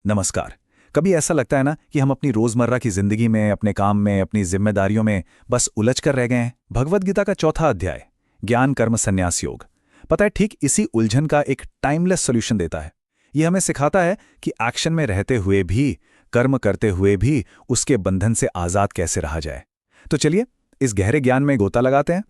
नमस्कार। कभी ऐसा लगता है ना कि हम अपनी रोजमर्रा की जिंदगी में, अपने काम में, अपनी जिम्मेदारियों में बस उलझ कर रह गए हैं। भगवद गीता का चौथा अध्याय, ज्ञान कर्म संन्यास योग, पता है ठीक इसी उलझन का एक टाइमलेस सॉल्यूशन देता है। ये हमें सिखाता है कि एक्शन में रहते हुए भी, कर्म करते हुए भी उसके बंधन से आजाद कैसे रहा जाए। तो चलिए इस गहरे ज्ञान में गोता लगाते हैं।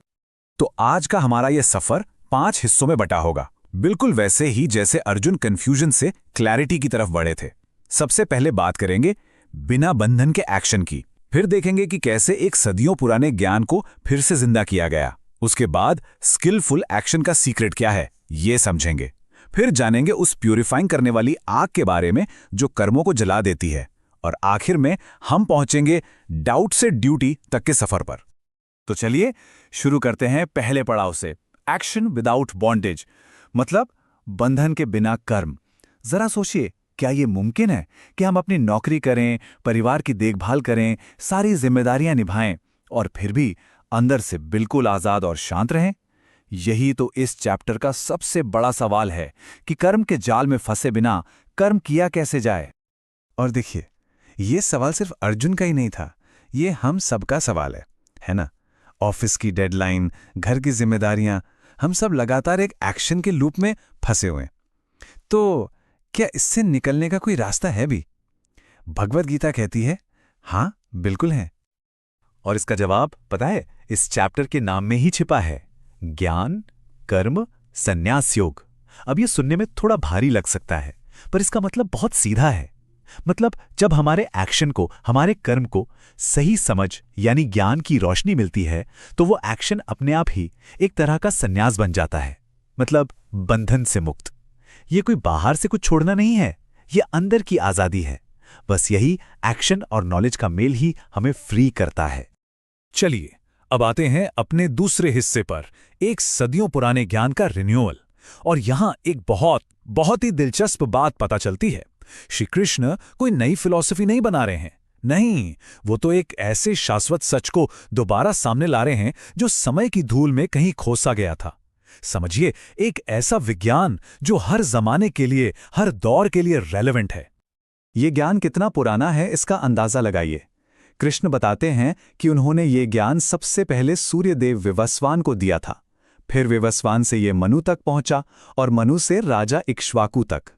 तो आज का हमारा ये सफर 5 हिस्सों में बटा होगा, बिल्कुल वैसे ही जैसे अर्जुन कंफ्यूजन से क्लैरिटी की तरफ बढ़े थे। सबसे पहले बात करेंगे बिना बंधन के एक्शन की, फिर देखेंगे कि कैसे एक सदियों पुराने ज्ञान को फिर से जिंदा किया गया। उसके बाद स्किलफुल एक्शन का सीक्रेट क्या है ये समझेंगे। फिर जानेंगे उस प्यूरिफाइंग करने वाली आग के बारे में जो कर्मों को जला देती है। और आखिर में हम पहुंचेंगे डाउट से ड्यूटी तक के सफर पर। तो चलिए शुरू करते हैं पहले पड़ाव से, एक्शन विदाउट बॉन्डेज, मतलब बंधन के बिना कर्म। जरा सोचिए, क्या ये मुमकिन है कि हम अपनी नौकरी करें, परिवार की देखभाल करें, सारी जिम्मेदारियां निभाएं और फिर भी अंदर से बिल्कुल आजाद और शांत रहें? यही तो इस चैप्टर का सबसे बड़ा सवाल है कि कर्म के जाल में फंसे बिना कर्म किया कैसे जाए। और देखिए, ये सवाल सिर्फ अर्जुन का ही नहीं था, ये हम सबका सवाल है ना? ऑफिस की डेडलाइन, घर की जिम्मेदारियां, हम सब लगातार एक एक्शन के लूप में फंसे हुए हैं। तो क्या इससे निकलने का कोई रास्ता है भी? भगवद गीता कहती है, हाँ बिल्कुल है। और इसका जवाब पता है, इस चैप्टर के नाम में ही छिपा है, ज्ञान कर्म संन्यास योग। अब ये सुनने में थोड़ा भारी लग सकता है, पर इसका मतलब बहुत सीधा है। मतलब जब हमारे एक्शन को, हमारे कर्म को सही समझ यानी ज्ञान की रोशनी मिलती है, तो वो एक्शन अपने आप ही एक तरह का संन्यास बन जाता है, मतलब बंधन से मुक्त। ये कोई बाहर से कुछ छोड़ना नहीं है, ये अंदर की आजादी है। बस यही एक्शन और नॉलेज का मेल ही हमें फ्री करता है। चलिए अब आते हैं अपने दूसरे हिस्से पर, एक सदियों पुराने ज्ञान का रिन्यूअल। और यहां एक बहुत बहुत ही दिलचस्प बात पता चलती है। श्री कृष्ण कोई नई फिलॉसफी नहीं बना रहे हैं, नहीं, वो तो एक ऐसे शाश्वत सच को दोबारा सामने ला रहे हैं जो समय की धूल में कहीं खोसा गया था। समझिए, एक ऐसा विज्ञान जो हर जमाने के लिए, हर दौर के लिए रेलेवेंट है। ये ज्ञान कितना पुराना है इसका अंदाजा लगाइए। कृष्ण बताते हैं कि उन्होंने ये ज्ञान सबसे पहले सूर्यदेव विवस्वान को दिया था, फिर विवस्वान से ये मनु तक पहुंचा और मनु से राजा इक्ष्वाकु तक।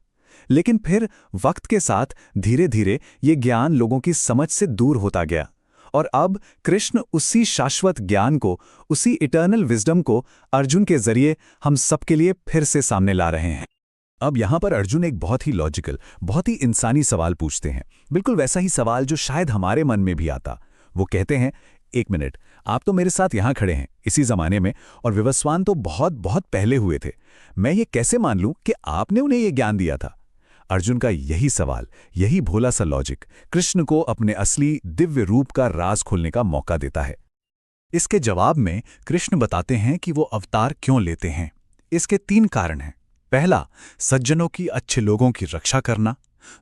लेकिन फिर वक्त के साथ धीरे धीरे ये ज्ञान लोगों की समझ से दूर होता गया और अब कृष्ण उसी शाश्वत ज्ञान को, उसी इटर्नल विजडम को अर्जुन के जरिए हम सबके लिए फिर से सामने ला रहे हैं। अब यहां पर अर्जुन एक बहुत ही लॉजिकल, बहुत ही इंसानी सवाल पूछते हैं, बिल्कुल वैसा ही सवाल जो शायद हमारे मन में भी आता। वो कहते हैं, एक मिनट, आप तो मेरे साथ यहां खड़े हैं इसी जमाने में, और विवस्वान तो बहुत बहुत पहले हुए थे। मैं ये कैसे मान लूं कि आपने उन्हें ये ज्ञान दिया था? अर्जुन का यही सवाल, यही भोला सा लॉजिक कृष्ण को अपने असली दिव्य रूप का राज खोलने का मौका देता है। इसके जवाब में कृष्ण बताते हैं कि वो अवतार क्यों लेते हैं। इसके 3 कारण हैं। पहला, सज्जनों की, अच्छे लोगों की रक्षा करना।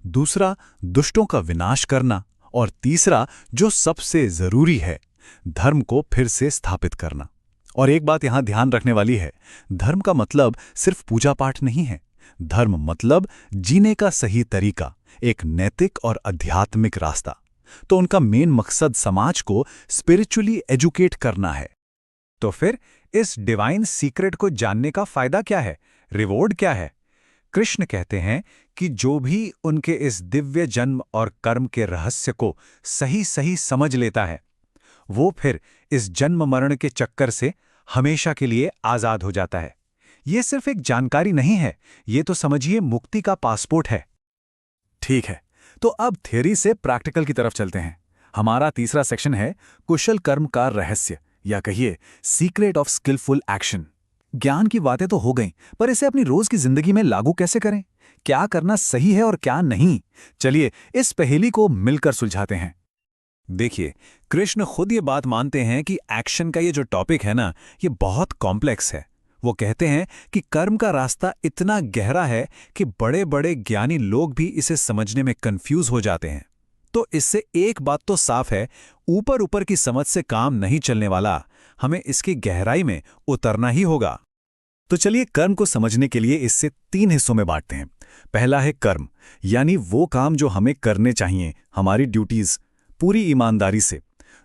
दूसरा, दुष्टों का विनाश करना। और तीसरा, जो सबसे जरूरी है, धर्म को फिर से स्थापित करना। और एक बात यहां ध्यान रखने वाली है, धर्म का मतलब सिर्फ पूजा पाठ नहीं है। धर्म मतलब जीने का सही तरीका, एक नैतिक और आध्यात्मिक रास्ता। तो उनका मेन मकसद समाज को स्पिरिचुअली एजुकेट करना है। तो फिर इस डिवाइन सीक्रेट को जानने का फायदा क्या है, रिवॉर्ड क्या है? कृष्ण कहते हैं कि जो भी उनके इस दिव्य जन्म और कर्म के रहस्य को सही सही समझ लेता है, वो फिर इस जन्म मरण के चक्कर से हमेशा के लिए आजाद हो जाता है। ये सिर्फ एक जानकारी नहीं है, ये तो समझिए मुक्ति का पासपोर्ट है। ठीक है, तो अब थ्योरी से प्रैक्टिकल की तरफ चलते हैं। हमारा तीसरा सेक्शन है कुशल कर्म का रहस्य, या कहिए सीक्रेट ऑफ स्किलफुल एक्शन। ज्ञान की बातें तो हो गईं, पर इसे अपनी रोज की जिंदगी में लागू कैसे करें? क्या करना सही है और क्या नहीं? चलिए इस पहेली को मिलकर सुलझाते हैं। देखिए, कृष्ण खुद ये बात मानते हैं कि एक्शन का ये जो टॉपिक है ना, ये बहुत कॉम्प्लेक्स है। वो कहते हैं कि कर्म का रास्ता इतना गहरा है कि बड़े बड़े ज्ञानी लोग भी इसे समझने में कंफ्यूज हो जाते हैं। तो इससे एक बात तो साफ है, ऊपर ऊपर की समझ से काम नहीं चलने वाला, हमें इसकी गहराई में उतरना ही होगा। तो चलिए कर्म को समझने के लिए इससे 3 हिस्सों में बांटते हैं। पहला है कर्म, यानी वो काम जो हमें करने चाहिए, हमारी ड्यूटीज, पूरी ईमानदारी से।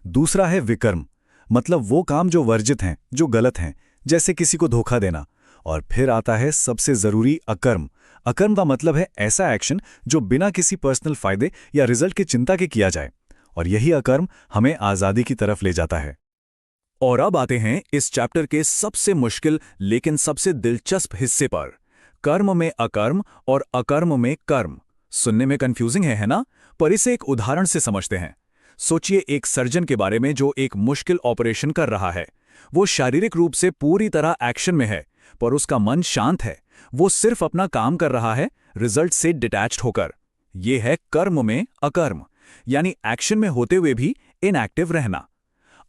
दूसरा है विकर्म, मतलब वो काम जो वर्जित हैं, जो गलत हैं, जैसे किसी को धोखा देना। और फिर आता है सबसे जरूरी अकर्म। अकर्म का मतलब है ऐसा एक्शन जो बिना किसी पर्सनल फायदे या रिजल्ट की चिंता के किया जाए, और यही अकर्म हमें आजादी की तरफ ले जाता है। और अब आते हैं इस चैप्टर के सबसे मुश्किल लेकिन सबसे दिलचस्प हिस्से पर, कर्म में अकर्म और अकर्म में कर्म। सुनने में कंफ्यूजिंग है ना? पर इसे एक उदाहरण से समझते हैं। सोचिए एक सर्जन के बारे में जो एक मुश्किल ऑपरेशन कर रहा है। वो शारीरिक रूप से पूरी तरह एक्शन में है, पर उसका मन शांत है। वो सिर्फ अपना काम कर रहा है, रिजल्ट से डिटैच्ड होकर। ये है कर्म में अकर्म, यानी एक्शन में होते हुए भी इनएक्टिव रहना।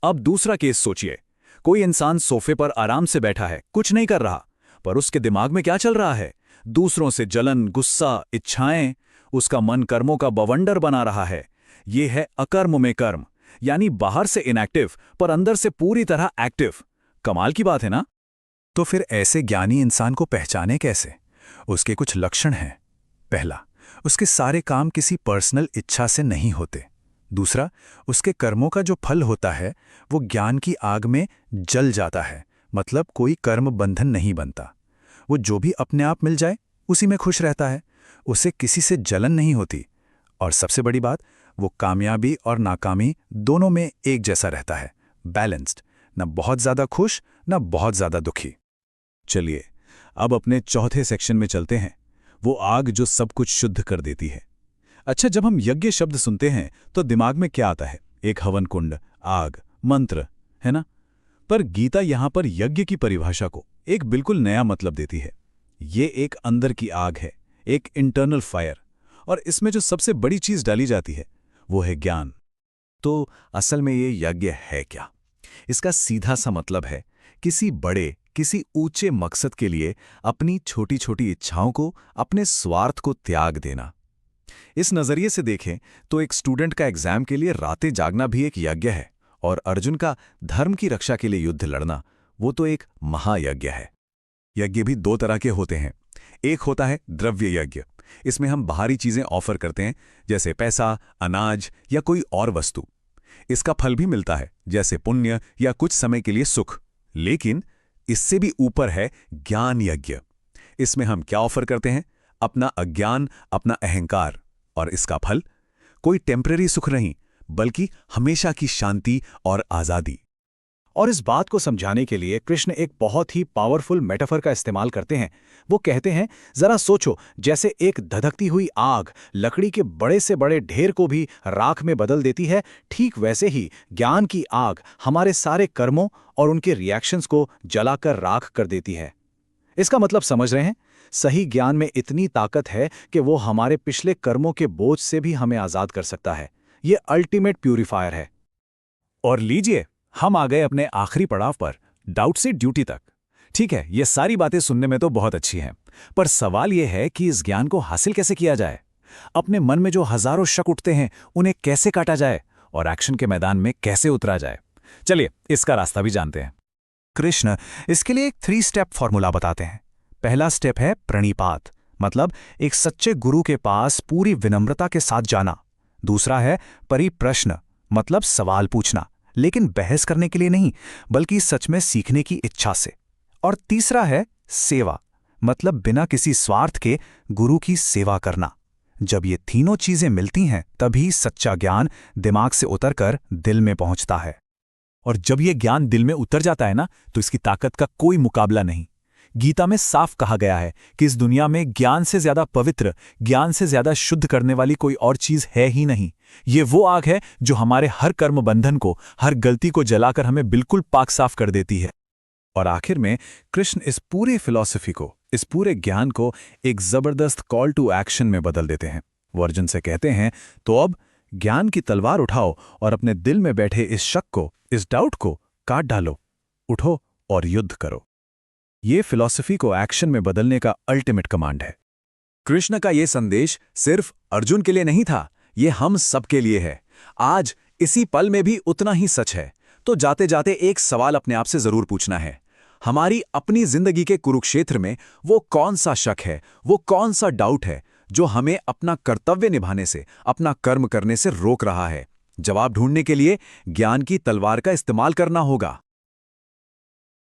अब दूसरा केस सोचिए। कोई इंसान सोफे पर आराम से बैठा है, कुछ नहीं कर रहा, पर उसके दिमाग में क्या चल रहा है? दूसरों से जलन, गुस्सा, इच्छाएं। उसका मन कर्मों का बवंडर बना रहा है। ये है अकर्म में कर्म, यानी बाहर से इनएक्टिव पर अंदर से पूरी तरह एक्टिव। कमाल की बात है ना? तो फिर ऐसे ज्ञानी इंसान को पहचाने कैसे? उसके कुछ लक्षण हैं। पहला, उसके सारे काम किसी पर्सनल इच्छा से नहीं होते। दूसरा, उसके कर्मों का जो फल होता है वो ज्ञान की आग में जल जाता है, मतलब कोई कर्म बंधन नहीं बनता। वो जो भी अपने आप मिल जाए उसी में खुश रहता है, उसे किसी से जलन नहीं होती। और सबसे बड़ी बात, वो कामयाबी और नाकामी दोनों में एक जैसा रहता है, बैलेंस्ड, न बहुत ज़्यादा खुश न बहुत ज़्यादा दुखी। चलिए अब अपने चौथे सेक्शन में चलते हैं, वो आग जो सब कुछ शुद्ध कर देती है। अच्छा, जब हम यज्ञ शब्द सुनते हैं तो दिमाग में क्या आता है? एक हवन कुंड, आग, मंत्र, है ना? पर गीता यहां पर यज्ञ की परिभाषा को एक बिल्कुल नया मतलब देती है। ये एक अंदर की आग है, एक इंटरनल फायर, और इसमें जो सबसे बड़ी चीज डाली जाती है वो है ज्ञान। तो असल में ये यज्ञ है क्या? इसका सीधा सा मतलब है किसी बड़े, किसी ऊंचे मकसद के लिए अपनी छोटी छोटी इच्छाओं को, अपने स्वार्थ को त्याग देना। इस नजरिए से देखें तो एक स्टूडेंट का एग्जाम के लिए रातें जागना भी एक यज्ञ है, और अर्जुन का धर्म की रक्षा के लिए युद्ध लड़ना, वो तो एक महायज्ञ है। यज्ञ भी 2 तरह के होते हैं। एक होता है द्रव्य यज्ञ। इसमें हम बाहरी चीजें ऑफर करते हैं, जैसे पैसा, अनाज या कोई और वस्तु। इसका फल भी मिलता है, जैसे पुण्य या कुछ समय के लिए सुख। लेकिन इससे भी ऊपर है ज्ञान यज्ञ। इसमें हम क्या ऑफर करते हैं? अपना अज्ञान, अपना अहंकार, और इसका फल कोई टेम्परेरी सुख नहीं, बल्कि हमेशा की शांति और आजादी। और इस बात को समझाने के लिए कृष्ण एक बहुत ही पावरफुल मेटाफर का इस्तेमाल करते हैं। वो कहते हैं, जरा सोचो, जैसे एक धधकती हुई आग लकड़ी के बड़े से बड़े ढेर को भी राख में बदल देती है, ठीक वैसे ही ज्ञान की आग हमारे सारे कर्मों और उनके रिएक्शंस को जलाकर राख कर देती है। इसका मतलब समझ रहे हैं? सही ज्ञान में इतनी ताकत है कि वो हमारे पिछले कर्मों के बोझ से भी हमें आजाद कर सकता है। ये अल्टीमेट प्यूरिफायर है। और लीजिए, हम आ गए अपने आखिरी पड़ाव पर, डाउट से ड्यूटी तक। ठीक है, ये सारी बातें सुनने में तो बहुत अच्छी हैं, पर सवाल ये है कि इस ज्ञान को हासिल कैसे किया जाए? अपने मन में जो हजारों शक उठते हैं, उन्हें कैसे काटा जाए और एक्शन के मैदान में कैसे उतरा जाए? चलिए इसका रास्ता भी जानते हैं। कृष्ण इसके लिए एक 3 स्टेप फॉर्मूला बताते हैं। पहला स्टेप है प्रणिपात, मतलब एक सच्चे गुरु के पास पूरी विनम्रता के साथ जाना। दूसरा है परिप्रश्न, मतलब सवाल पूछना, लेकिन बहस करने के लिए नहीं, बल्कि सच में सीखने की इच्छा से। और तीसरा है सेवा, मतलब बिना किसी स्वार्थ के गुरु की सेवा करना। जब ये तीनों चीजें मिलती हैं, तभी सच्चा ज्ञान दिमाग से उतरकर दिल में पहुंचता है। और जब ये ज्ञान दिल में उतर जाता है ना, तो इसकी ताकत का कोई मुकाबला नहीं। गीता में साफ कहा गया है कि इस दुनिया में ज्ञान से ज्यादा पवित्र, ज्ञान से ज्यादा शुद्ध करने वाली कोई और चीज है ही नहीं। ये वो आग है जो हमारे हर कर्म बंधन को, हर गलती को जलाकर हमें बिल्कुल पाक साफ कर देती है। और आखिर में कृष्ण इस पूरे फिलॉसफी को, इस पूरे ज्ञान को एक जबरदस्त कॉल टू एक्शन में बदल देते हैं। वो अर्जुन से कहते हैं, तो अब ज्ञान की तलवार उठाओ और अपने दिल में बैठे इस शक को, इस डाउट को काट डालो। उठो और युद्ध करो। ये फिलॉसफी को एक्शन में बदलने का अल्टीमेट कमांड है। कृष्ण का ये संदेश सिर्फ अर्जुन के लिए नहीं था, ये हम सबके लिए है। आज इसी पल में भी उतना ही सच है। तो जाते जाते एक सवाल अपने आप से जरूर पूछना है, हमारी अपनी जिंदगी के कुरुक्षेत्र में वो कौन सा शक है, वो कौन सा डाउट है जो हमें अपना कर्तव्य निभाने से, अपना कर्म करने से रोक रहा है। जवाब ढूंढने के लिए ज्ञान की तलवार का इस्तेमाल करना होगा।